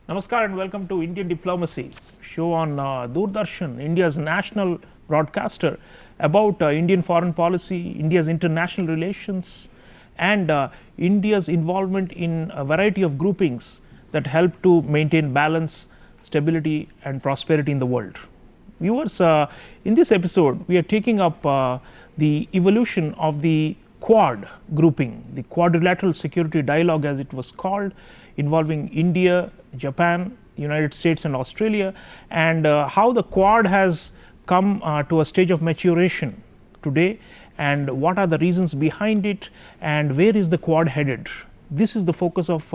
Namaskar and welcome to Indian Diplomacy, show on Doordarshan, India's national broadcaster, about Indian foreign policy, India's international relations, and India's involvement in a variety of groupings that help to maintain balance, stability, and prosperity in the world. Viewers, in this episode, we are taking up the evolution of the Quad grouping, the Quadrilateral Security Dialogue as it was called, involving India, Japan, United States, and Australia, and how the Quad has come to a stage of maturation today, and what are the reasons behind it, and where is the Quad headed. This is the focus of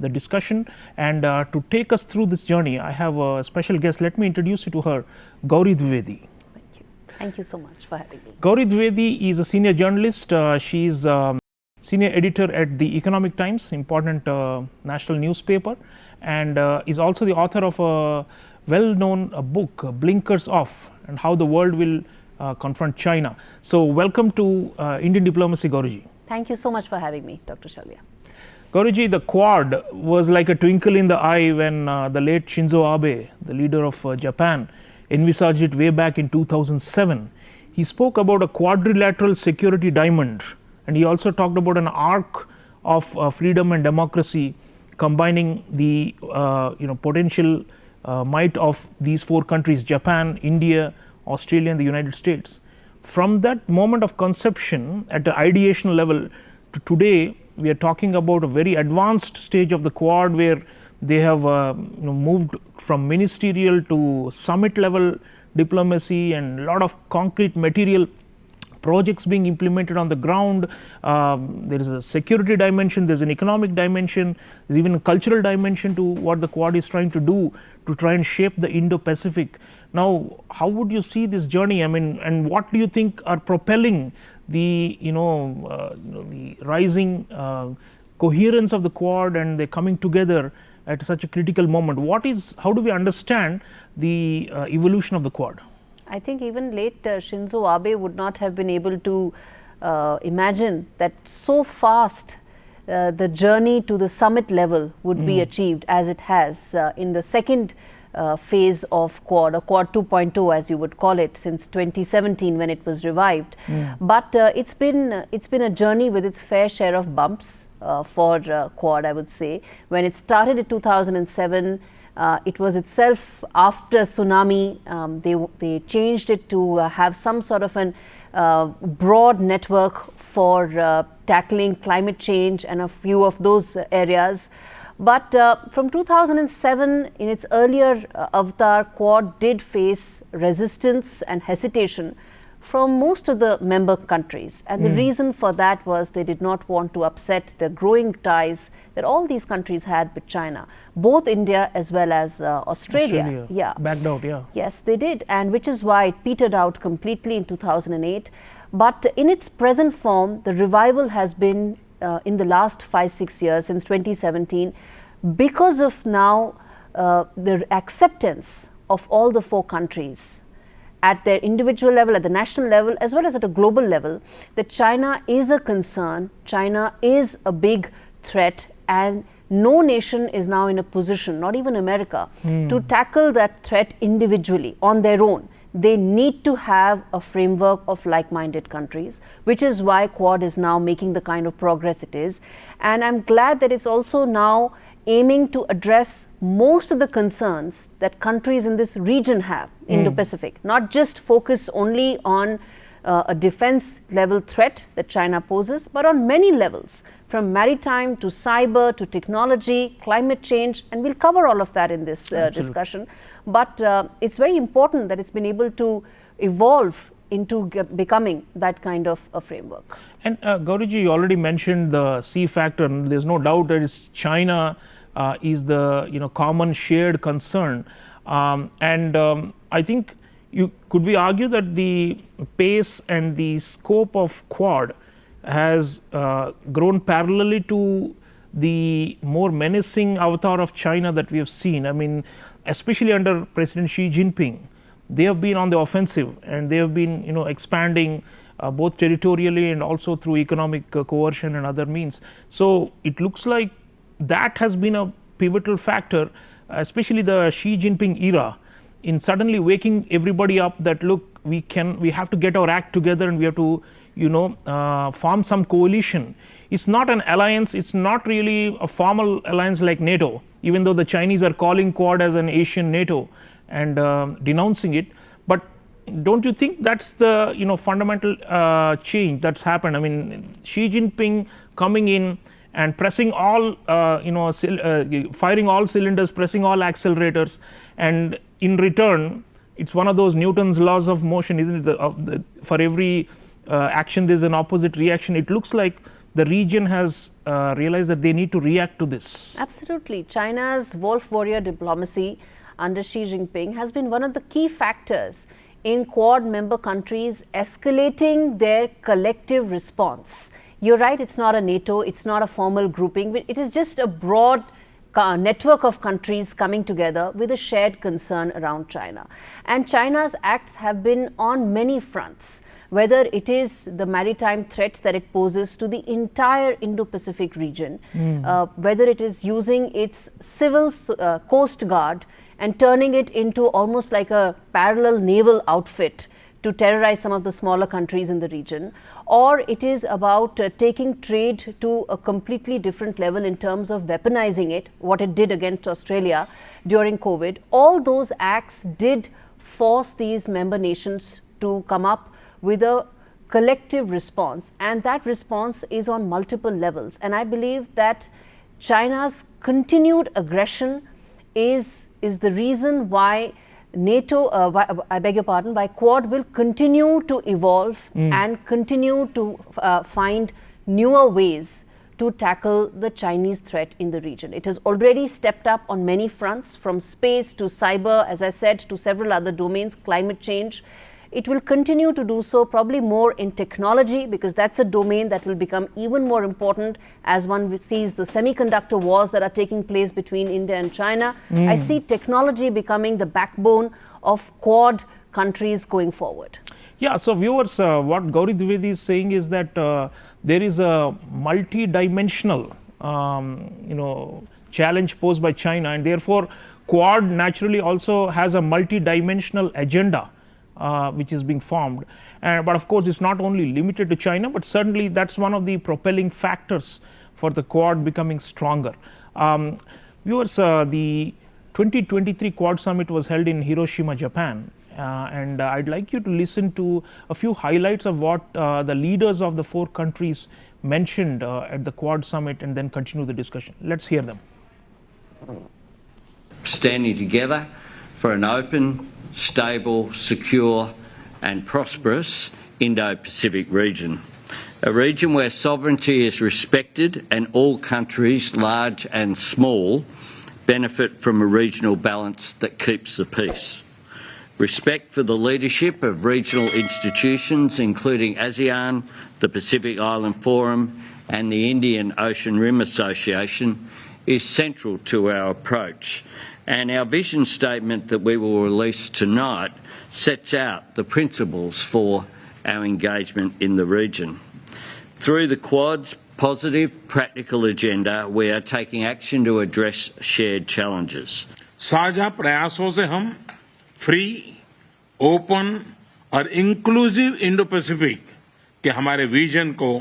the discussion, and to take us through this journey, I have a special guest. Let me introduce you to her, Gaurie Dwivedi. Thank you so much for having me. Gaurie Dwivedi is a senior journalist. She is senior editor at the Economic Times, important national newspaper, and is also the author of a well-known book, Blinkers Off, and how the world will confront China. So, welcome to Indian Diplomacy, Gauriji. Thank you so much for having me, Dr. Chaulia. Gauriji, the Quad was like a twinkle in the eye when the late Shinzo Abe, the leader of Japan, envisaged it way back in 2007. He spoke about a quadrilateral security diamond, and he also talked about an arc of freedom and democracy, combining the potential might of these four countries: Japan, India, Australia, and the United States. From that moment of conception at the ideational level to today, we are talking about a very advanced stage of the Quad, where they have moved from ministerial to summit level diplomacy, and a lot of concrete material projects being implemented on the ground. There is a security dimension, there is an economic dimension, there is even a cultural dimension to what the Quad is trying to do to try and shape the Indo-Pacific. Now, how would you see this journey? I mean, and what do you think are propelling the the rising coherence of the Quad, and they're coming together at such a critical moment? How do we understand the evolution of the Quad? I think even late Shinzo Abe would not have been able to imagine that so fast the journey to the summit level would be achieved as it has in the second phase of Quad, or Quad 2.0 as you would call it, since 2017 when it was revived. But it's been a journey with its fair share of bumps for Quad, I would say. When it started in 2007, it was itself after tsunami. They changed it to have some sort of an broad network for tackling climate change and a few of those areas. But from 2007, in its earlier avatar, Quad did face resistance and hesitation from most of the member countries, and the reason for that was they did not want to upset the growing ties that all these countries had with China, both India as well as Australia. Yeah, backed out. Yeah, yes, they did, and which is why it petered out completely in 2008. But in its present form, the revival has been in the last 5-6 years, since 2017, because of now the acceptance of all the four countries at their individual level, at the national level, as well as at a global level, that China is a concern, China is a big threat, and no nation is now in a position, not even America, to tackle that threat individually on their own. They need to have a framework of like-minded countries, which is why Quad is now making the kind of progress it is. And I'm glad that it's also now aiming to address most of the concerns that countries in this region have, Indo-Pacific, not just focus only on a defense level threat that China poses, but on many levels, from maritime to cyber to technology, climate change, and we'll cover all of that in this discussion. But it's very important that it's been able to evolve into becoming that kind of a framework. And Gauriji, you already mentioned the sea factor, and there's no doubt that it's China is the common shared concern, and I think could we argue that the pace and the scope of Quad has grown parallelly to the more menacing avatar of China that we have seen? I mean, especially under President Xi Jinping, they have been on the offensive, and they have been expanding both territorially and also through economic coercion and other means. So it looks like that has been a pivotal factor especially the Xi Jinping era, in suddenly waking everybody up that look, we have to get our act together and we have to, form some coalition. It's not an alliance, it's not really a formal alliance like NATO, even though the Chinese are calling Quad as an Asian NATO and denouncing it. But don't you think that's the fundamental change that's happened? I mean, Xi Jinping coming in and pressing all firing all cylinders, pressing all accelerators, and in return it's one of those Newton's laws of motion, isn't it? For every action there's an opposite reaction. It looks like the region has realized that they need to react to this. Absolutely. China's wolf warrior diplomacy under Xi Jinping has been one of the key factors in Quad member countries escalating their collective response. You're right, it's not a NATO, it's not a formal grouping, it is just a broad network of countries coming together with a shared concern around China. And China's acts have been on many fronts, whether it is the maritime threat that it poses to the entire Indo-Pacific region, whether it is using its civil coast guard and turning it into almost like a parallel naval outfit to terrorize some of the smaller countries in the region, or it is about taking trade to a completely different level in terms of weaponizing it, what it did against Australia during COVID. All those acts did force these member nations to come up with a collective response, and that response is on multiple levels. And I believe that China's continued aggression is the reason why NATO, why Quad will continue to evolve and continue to find newer ways to tackle the Chinese threat in the region. It has already stepped up on many fronts, from space to cyber, as I said, to several other domains, climate change. It will continue to do so, probably more in technology, because that's a domain that will become even more important as one sees the semiconductor wars that are taking place between India and China. I see technology becoming the backbone of Quad countries going forward. Yeah, so viewers, what Gaurie Dwivedi is saying is that there is a multi-dimensional challenge posed by China, and therefore Quad naturally also has a multi-dimensional agenda which is being formed. But of course, it's not only limited to China, but certainly that's one of the propelling factors for the Quad becoming stronger. Viewers, the 2023 Quad Summit was held in Hiroshima, Japan. And I'd like you to listen to a few highlights of what the leaders of the 4 countries mentioned at the Quad Summit, and then continue the discussion. Let's hear them. Standing together for an open, stable, secure and prosperous Indo-Pacific region. A region where sovereignty is respected and all countries, large and small, benefit from a regional balance that keeps the peace. Respect for the leadership of regional institutions including ASEAN, the Pacific Island Forum and the Indian Ocean Rim Association is central to our approach. And our vision statement that we will release tonight sets out the principles for our engagement in the region. Through the Quad's positive, practical agenda, we are taking action to address shared challenges. साझा प्रयासों से हम free, open और inclusive Indo Pacific के हमारे vision को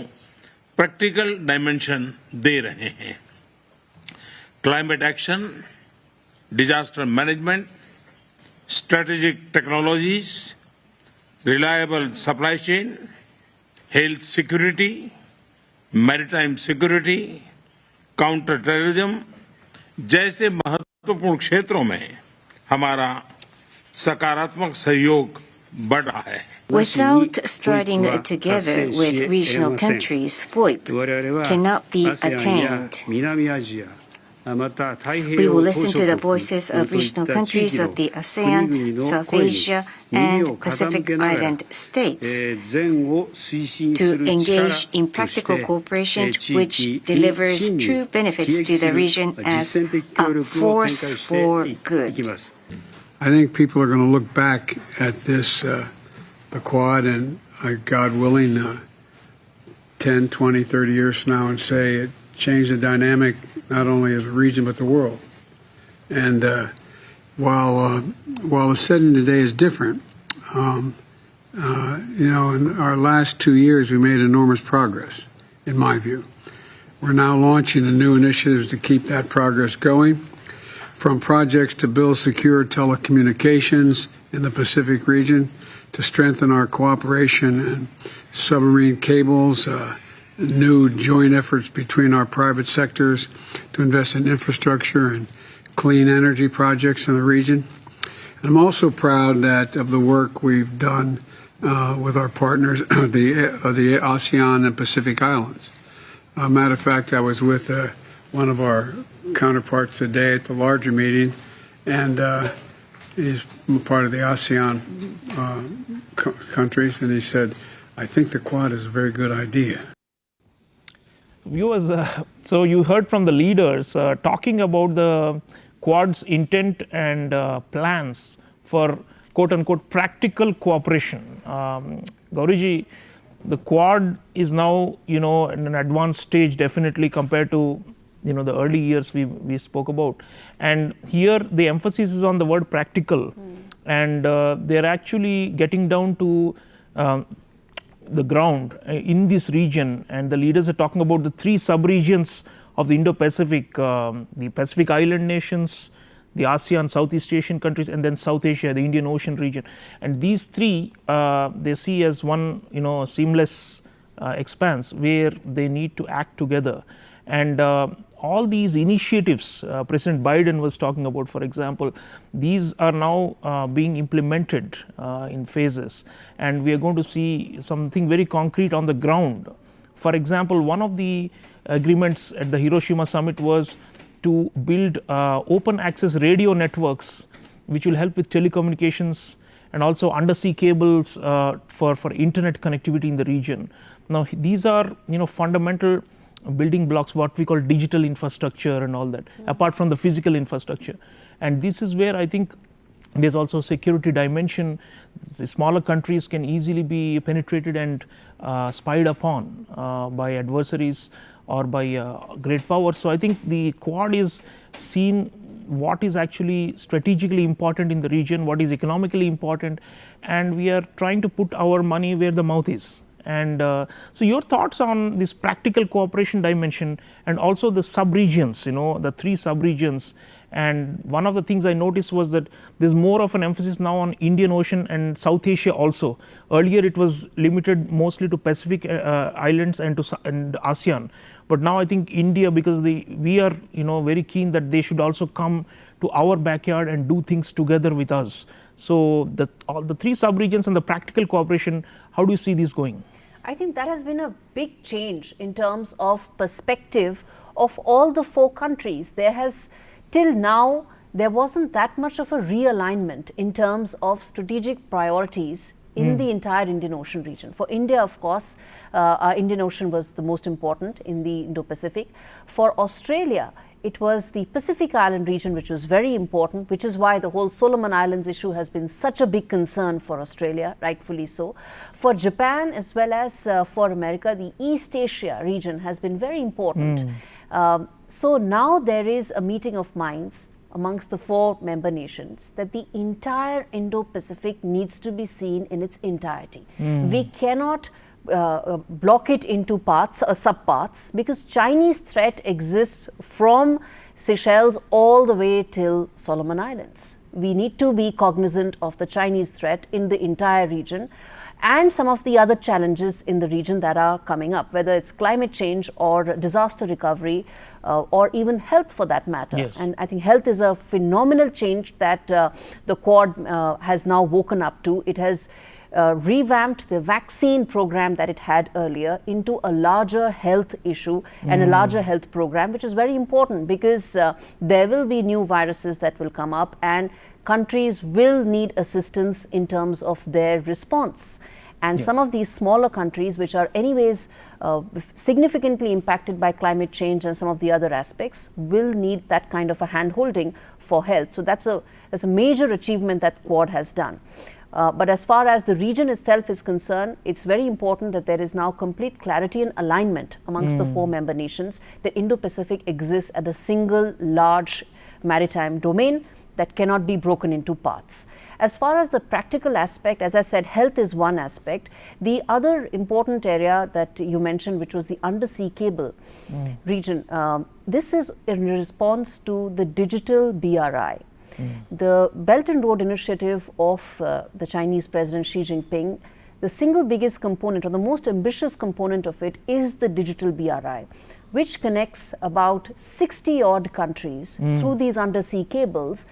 practical dimension दे रहे हैं. Climate action, disaster management, strategic technologies, reliable supply chain, health security, maritime security, counter terrorism जैसे महत्वपूर्ण क्षेत्रों में हमारा सकारात्मक सहयोग बढ़ रहा है. Without striding together with regional countries, FOIP cannot be attained. We will listen to the voices of regional countries of the ASEAN, South Asia, and Pacific Island states to engage in practical cooperation which delivers true benefits to the region as a force for good. I think people are going to look back at this, the Quad, and God willing, 10, 20, 30 years from now and say it changed the dynamic not only of the region but the world. And while the setting today is different, in our last 2 years, we made enormous progress, in my view. We're now launching new initiatives to keep that progress going, from projects to build secure telecommunications in the Pacific region, to strengthen our cooperation in submarine cables, new joint efforts between our private sectors to invest in infrastructure and clean energy projects in the region. And I'm also proud of the work we've done with our partners, the ASEAN and Pacific Islands. Matter of fact, I was with one of our counterparts today at the larger meeting, and he's part of the ASEAN countries, and he said, I think the Quad is a very good idea. Viewers, so you heard from the leaders talking about the Quad's intent and plans for quote-unquote practical cooperation. Gauriji, the Quad is now, in an advanced stage, definitely compared to, the early years we spoke about. And here the emphasis is on the word practical. And they're actually getting down to the ground in this region. And the leaders are talking about the 3 sub-regions of the Indo-Pacific, the Pacific Island nations, the ASEAN, Southeast Asian countries, and then South Asia, the Indian Ocean region. And these 3, they see as one, seamless expanse where they need to act together. And all these initiatives President Biden was talking about, for example, these are now being implemented in phases, and we are going to see something very concrete on the ground. For example, one of the agreements at the Hiroshima summit was to build open access radio networks which will help with telecommunications and also undersea cables for internet connectivity in the region. Now these are fundamental building blocks, what we call digital infrastructure and all that, apart from the physical infrastructure. And this is where I think there's also a security dimension. The smaller countries can easily be penetrated and spied upon by adversaries or by great powers. So I think the Quad is seen what is actually strategically important in the region, what is economically important, and we are trying to put our money where the mouth is. And so your thoughts on this practical cooperation dimension and also the sub-regions, the 3 sub-regions. And one of the things I noticed was that there's more of an emphasis now on Indian Ocean and South Asia also. Earlier it was limited mostly to Pacific islands and ASEAN. But now I think India, because we are very keen that they should also come to our backyard and do things together with us. So all the 3 sub-regions and the practical cooperation, how do you see this going? I think that has been a big change in terms of perspective of all the 4 countries. Till now, there wasn't that much of a realignment in terms of strategic priorities in the entire Indian Ocean region. For India, of course, our Indian Ocean was the most important in the Indo-Pacific. For Australia, it was the Pacific Island region which was very important, which is why the whole Solomon Islands issue has been such a big concern for Australia, rightfully so. For Japan as well as for America, the East Asia region has been very important. So now there is a meeting of minds amongst the 4 member nations that the entire Indo-Pacific needs to be seen in its entirety. We cannot block it into parts or subparts, because Chinese threat exists from Seychelles all the way till Solomon Islands. We need to be cognizant of the Chinese threat in the entire region and some of the other challenges in the region that are coming up, whether it's climate change or disaster recovery or even health for that matter. Yes. And I think health is a phenomenal change that the Quad has now woken up to. It has revamped the vaccine program that it had earlier into a larger health issue and a larger health program, which is very important because there will be new viruses that will come up and countries will need assistance in terms of their response. And some of these smaller countries, which are anyways significantly impacted by climate change and some of the other aspects, will need that kind of a hand-holding for health. So that's a major achievement that Quad has done. But as far as the region itself is concerned, it's very important that there is now complete clarity and alignment amongst the 4 member nations that Indo-Pacific exists as a single large maritime domain that cannot be broken into parts. As far as the practical aspect, as I said, health is one aspect. The other important area that you mentioned, which was the undersea cable region, this is in response to the digital BRI. The Belt and Road Initiative of the Chinese President Xi Jinping, the single biggest component or the most ambitious component of it is the digital BRI, which connects about 60 odd countries through these undersea cables.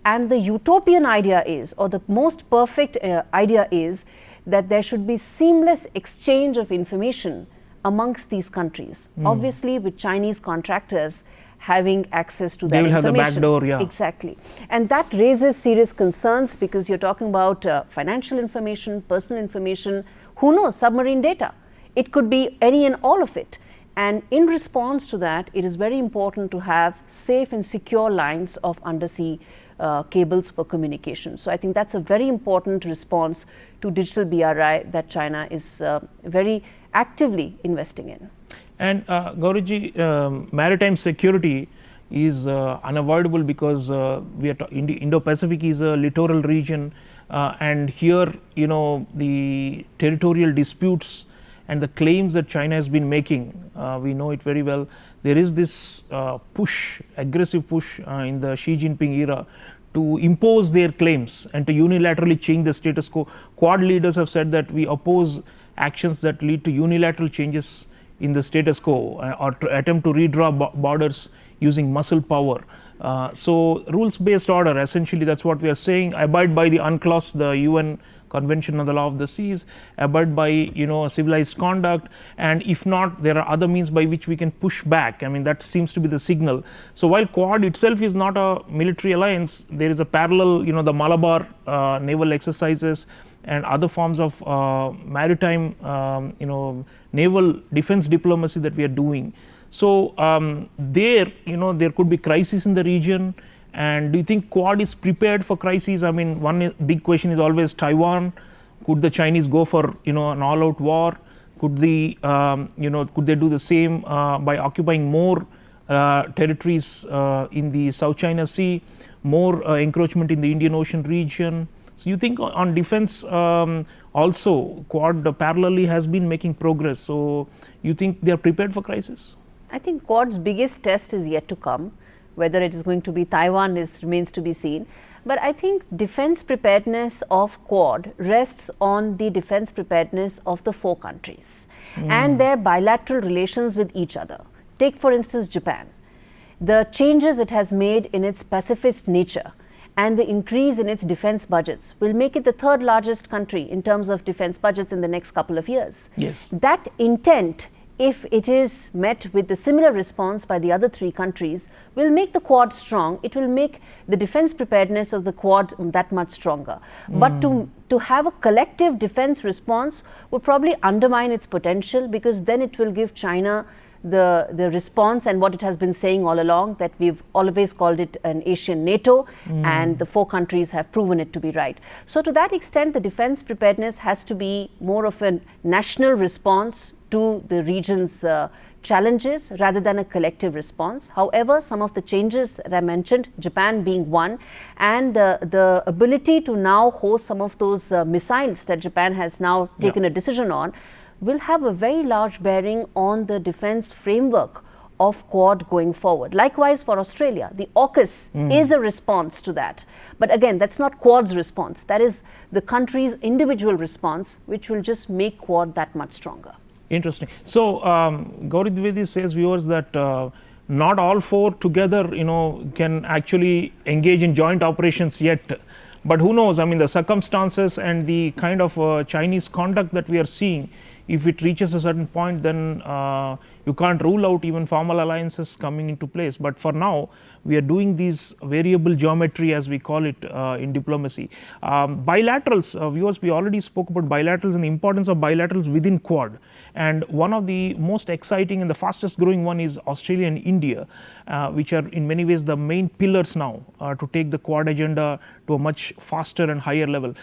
And the utopian idea is, or the most perfect idea is, that there should be seamless exchange of information amongst these countries. Obviously, with Chinese contractors having access to that information. They will have the back door, yeah. Exactly. And that raises serious concerns because you're talking about financial information, personal information, who knows, submarine data. It could be any and all of it. And in response to that, it is very important to have safe and secure lines of undersea cables for communication. So I think that's a very important response to digital BRI that China is very actively investing in. And Gauriji, maritime security is unavoidable because Indo-Pacific is a littoral region, and here, you know, the territorial disputes and the claims that China has been making, we know it very well. There is this aggressive push in the Xi Jinping era to impose their claims and to unilaterally change the status quo. Quad leaders have said that we oppose actions that lead to unilateral changes in the status quo or to attempt to redraw borders using muscle power. So rules-based order, essentially that's what we are saying. Abide by the UNCLOS, the UN Convention on the Law of the Seas, abide by, you know, civilized conduct, and if not, there are other means by which we can push back. I mean, that seems to be the signal. So while Quad itself is not a military alliance, there is a parallel, you know, the Malabar naval exercises and other forms of maritime, you know, naval defense diplomacy that we are doing. So there, you know, there could be crisis in the region. And do you think Quad is prepared for crises? I mean, one big question is always Taiwan. Could the Chinese go for, you know, an all-out war? Could the, you know, could they do the same by occupying more territories in the South China Sea, more encroachment in the Indian Ocean region? So you think on defense also Quad parallelly has been making progress. So you think they are prepared for crisis? I think Quad's biggest test is yet to come. Whether it is going to be Taiwan remains to be seen. But I think defense preparedness of Quad rests on the defense preparedness of the four countries and their bilateral relations with each other. Take for instance Japan. The changes it has made in its pacifist nature and the increase in its defense budgets will make it the third largest country in terms of defense budgets in the next couple of years. Yes. That intent, if it is met with the similar response by the other three countries, will make the Quad strong. It will make the defense preparedness of the Quad that much stronger. But to have a collective defense response would probably undermine its potential, because then it will give China the response and what it has been saying all along, that we've always called it an Asian NATO, and the four countries have proven it to be right. So to that extent, the defense preparedness has to be more of a national response to the region's challenges rather than a collective response. However, some of the changes that I mentioned, Japan being one, and the ability to now host some of those missiles that Japan has now taken a decision on, will have a very large bearing on the defense framework of Quad going forward. Likewise for Australia, the AUKUS is a response to that. But again, that's not Quad's response. That is the country's individual response, which will just make Quad that much stronger. Interesting. So Gaurie Dwivedi says, viewers, that not all four together, you know, can actually engage in joint operations yet. But who knows? I mean, the circumstances and the kind of Chinese conduct that we are seeing, if it reaches a certain point, then you can't rule out even formal alliances coming into place. But for now, we are doing these variable geometry, as we call it in diplomacy. Bilaterals, viewers, we already spoke about bilaterals and the importance of bilaterals within Quad. And one of the most exciting and the fastest growing one is Australia and India, which are in many ways the main pillars now to take the Quad agenda to a much faster and higher level.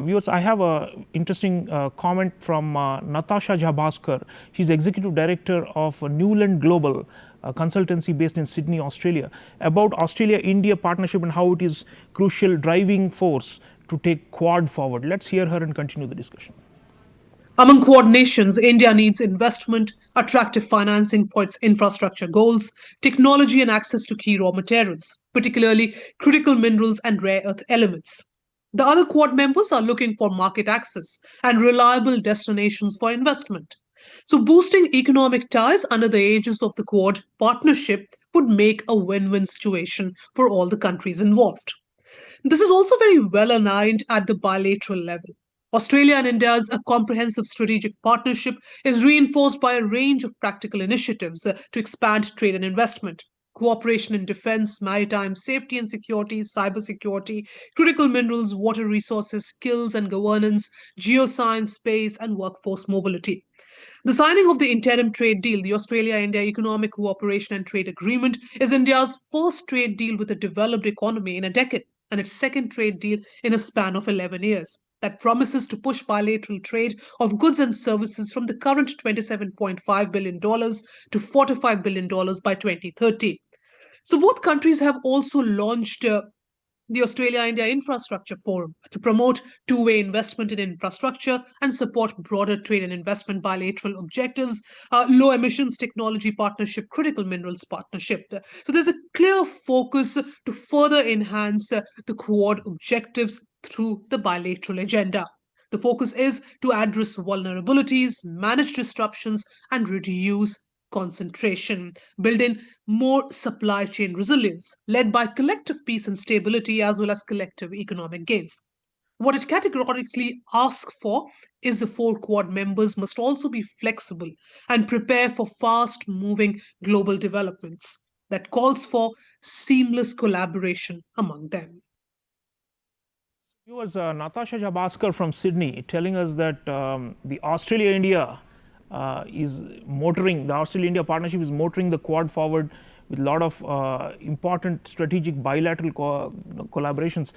Viewers, I have an interesting comment from Natasha Bhaskar. She's executive director of Newland Global, a consultancy based in Sydney, Australia, about Australia-India partnership and how it is crucial driving force to take Quad forward. Let's hear her and continue the discussion. Among Quad nations, India needs investment, attractive financing for its infrastructure goals, technology and access to key raw materials, particularly critical minerals and rare earth elements. The other Quad members are looking for market access and reliable destinations for investment. So boosting economic ties under the aegis of the Quad partnership would make a win-win situation for all the countries involved. This is also very well aligned at the bilateral level. Australia and India's comprehensive strategic partnership is reinforced by a range of practical initiatives to expand trade and investment. Cooperation in defense, maritime safety and security, cybersecurity, critical minerals, water resources, skills and governance, geoscience, space, and workforce mobility. The signing of the interim trade deal, the Australia-India Economic Cooperation and Trade Agreement, is India's first trade deal with a developed economy in a decade and its second trade deal in a span of 11 years. That promises to push bilateral trade of goods and services from the current $27.5 billion to $45 billion by 2030. So both countries have also launched the Australia-India Infrastructure Forum to promote two-way investment in infrastructure and support broader trade and investment bilateral objectives, low emissions technology partnership, critical minerals partnership. So there's a clear focus to further enhance the Quad objectives through the bilateral agenda. The focus is to address vulnerabilities, manage disruptions, and reduce concentration, build in more supply chain resilience, led by collective peace and stability as well as collective economic gains. What it categorically asks for is the four Quad members must also be flexible and prepare for fast-moving global developments. That calls for seamless collaboration among them. Viewers, Natasha Bhaskar from Sydney telling us that the Australia-India is motoring, the Australia-India partnership is motoring the Quad forward with a lot of important strategic bilateral collaborations.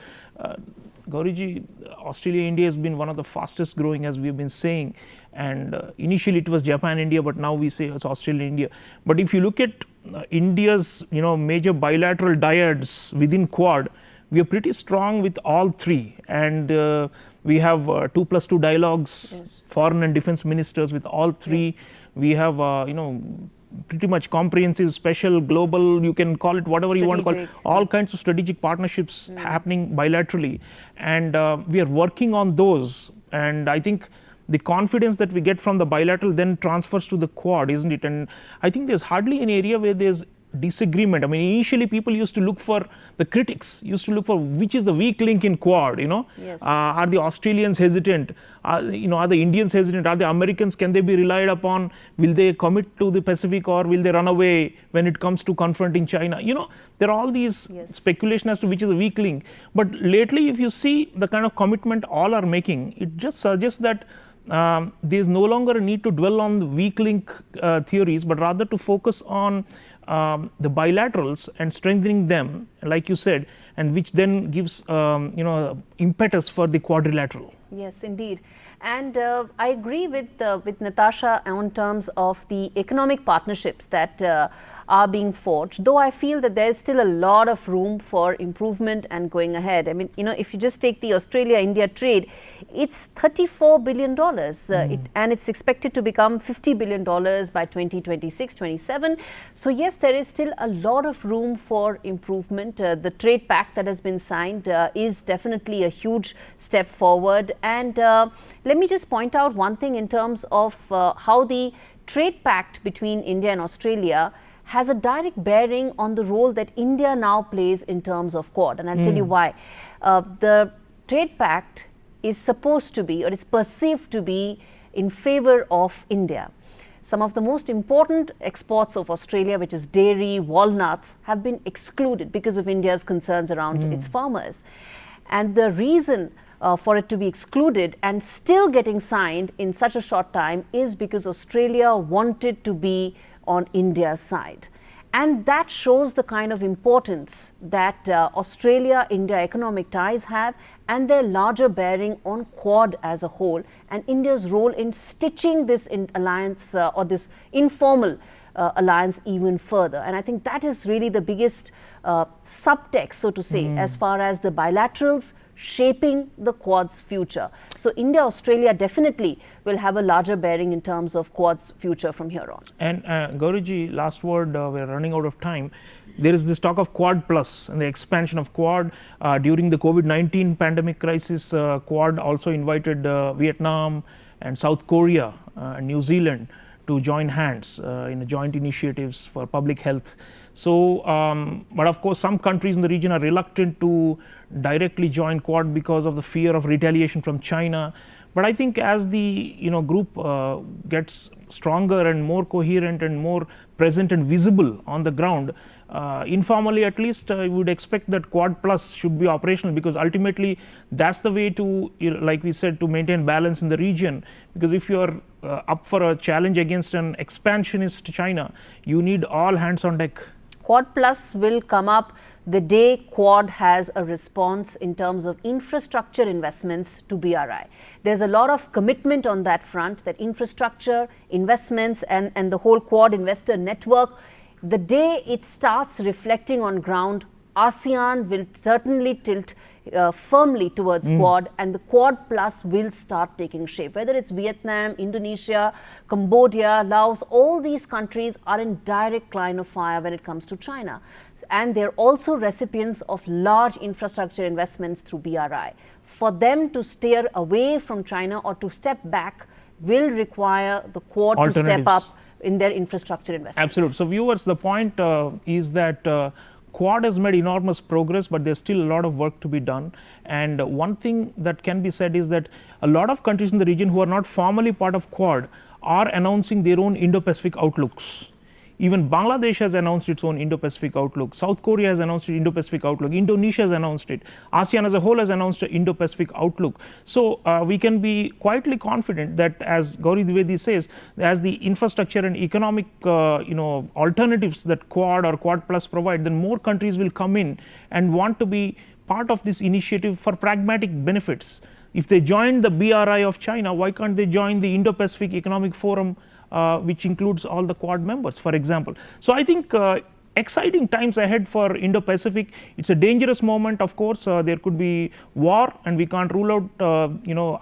Gauriji, Australia-India has been one of the fastest growing, as we have been saying, and initially it was Japan-India, but now we say it's Australia-India. But if you look at India's major bilateral dyads within Quad, we are pretty strong with all three, and we have 2+2 dialogues, yes, foreign and defense ministers with all three. Yes. We have pretty much comprehensive, special, global, you can call it whatever you want to call it, all kinds of strategic partnerships happening bilaterally, and we are working on those. And I think the confidence that we get from the bilateral then transfers to the Quad, isn't it? And I think there's hardly an area where there's disagreement. I mean, initially people used to look for, the critics used to look for which is the weak link in Quad, Yes. Are the Australians hesitant? Are the Indians hesitant? Are the Americans, can they be relied upon? Will they commit to the Pacific, or will they run away when it comes to confronting China? There are all these speculation as to which is the weak link. But lately, if you see the kind of commitment all are making, it just suggests that there is no longer a need to dwell on the weak link theories, but rather to focus on the bilaterals and strengthening them, like you said, and which then gives impetus for the quadrilateral. Yes, indeed. And I agree with Natasha on terms of the economic partnerships that are being forged, though I feel that there is still a lot of room for improvement and going ahead. I mean, if you just take the Australia-India trade, it's $34 billion and it's expected to become $50 billion by 2026-27. So yes, there is still a lot of room for improvement. The trade pact that has been signed is definitely a huge step forward. And let me just point out one thing in terms of how the trade pact between India and Australia has a direct bearing on the role that India now plays in terms of Quad. And I'll tell you why. The trade pact is supposed to be, or is perceived to be, in favor of India. Some of the most important exports of Australia, which is dairy, walnuts, have been excluded because of India's concerns around its farmers. And the reason for it to be excluded and still getting signed in such a short time is because Australia wanted to be on India's side. And that shows the kind of importance that Australia-India economic ties have and their larger bearing on Quad as a whole, and India's role in stitching this alliance or this informal alliance even further. And I think that is really the biggest subtext, so to say, as far as the bilaterals shaping the Quad's future. So India-Australia definitely will have a larger bearing in terms of Quad's future from here on. And Gauriji, last word, we're running out of time. There is this talk of Quad Plus and the expansion of Quad. During the COVID-19 pandemic crisis, Quad also invited Vietnam and South Korea and New Zealand to join hands in joint initiatives for public health. So, but of course, some countries in the region are reluctant to directly join Quad because of the fear of retaliation from China. But I think as the group gets stronger and more coherent and more present and visible on the ground, informally at least, I would expect that Quad Plus should be operational, because ultimately that's the way to, like we said, to maintain balance in the region. Because if you are up for a challenge against an expansionist China, you need all hands on deck. Quad Plus will come up the day Quad has a response in terms of infrastructure investments to BRI. There's a lot of commitment on that front, that infrastructure investments and the whole Quad investor network. The day it starts reflecting on ground, ASEAN will certainly tilt firmly towards Quad, and the Quad Plus will start taking shape. Whether it's Vietnam, Indonesia, Cambodia, Laos, all these countries are in direct line of fire when it comes to China. And they're also recipients of large infrastructure investments through BRI. For them to steer away from China or to step back will require the Quad to step up in their infrastructure investments. Absolutely. So viewers, the point is that Quad has made enormous progress, but there's still a lot of work to be done. And one thing that can be said is that a lot of countries in the region who are not formally part of Quad are announcing their own Indo-Pacific outlooks. Even Bangladesh has announced its own Indo-Pacific outlook. South Korea has announced its Indo-Pacific outlook. Indonesia has announced it. ASEAN as a whole has announced an Indo-Pacific outlook. So we can be quietly confident that, as Gaurie Dwivedi says, as the infrastructure and economic alternatives that Quad or Quad Plus provide, then more countries will come in and want to be part of this initiative for pragmatic benefits. If they join the BRI of China, why can't they join the Indo-Pacific Economic Forum, which includes all the Quad members, for example? So I think exciting times ahead for Indo-Pacific. It's a dangerous moment, of course. There could be war, and we can't rule out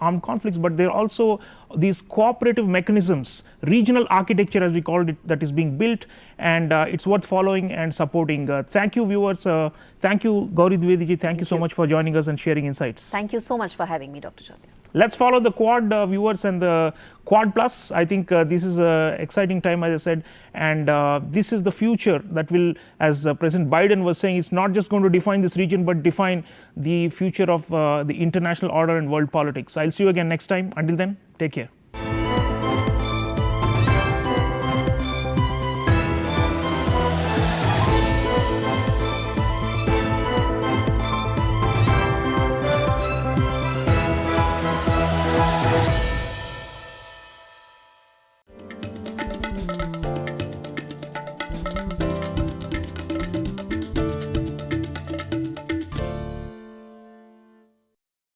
armed conflicts, but there are also these cooperative mechanisms, regional architecture as we called it, that is being built, and it's worth following and supporting. Thank you, viewers. Thank you, Gaurie Dwivedi ji. Thank you so much for joining us and sharing insights. Thank you so much for having me, Dr. Chaulia. Let's follow the Quad viewers and the Quad Plus. I think this is an exciting time, as I said, and this is the future that will, as President Biden was saying, it's not just going to define this region, but define the future of the international order and world politics. I'll see you again next time. Until then, take care.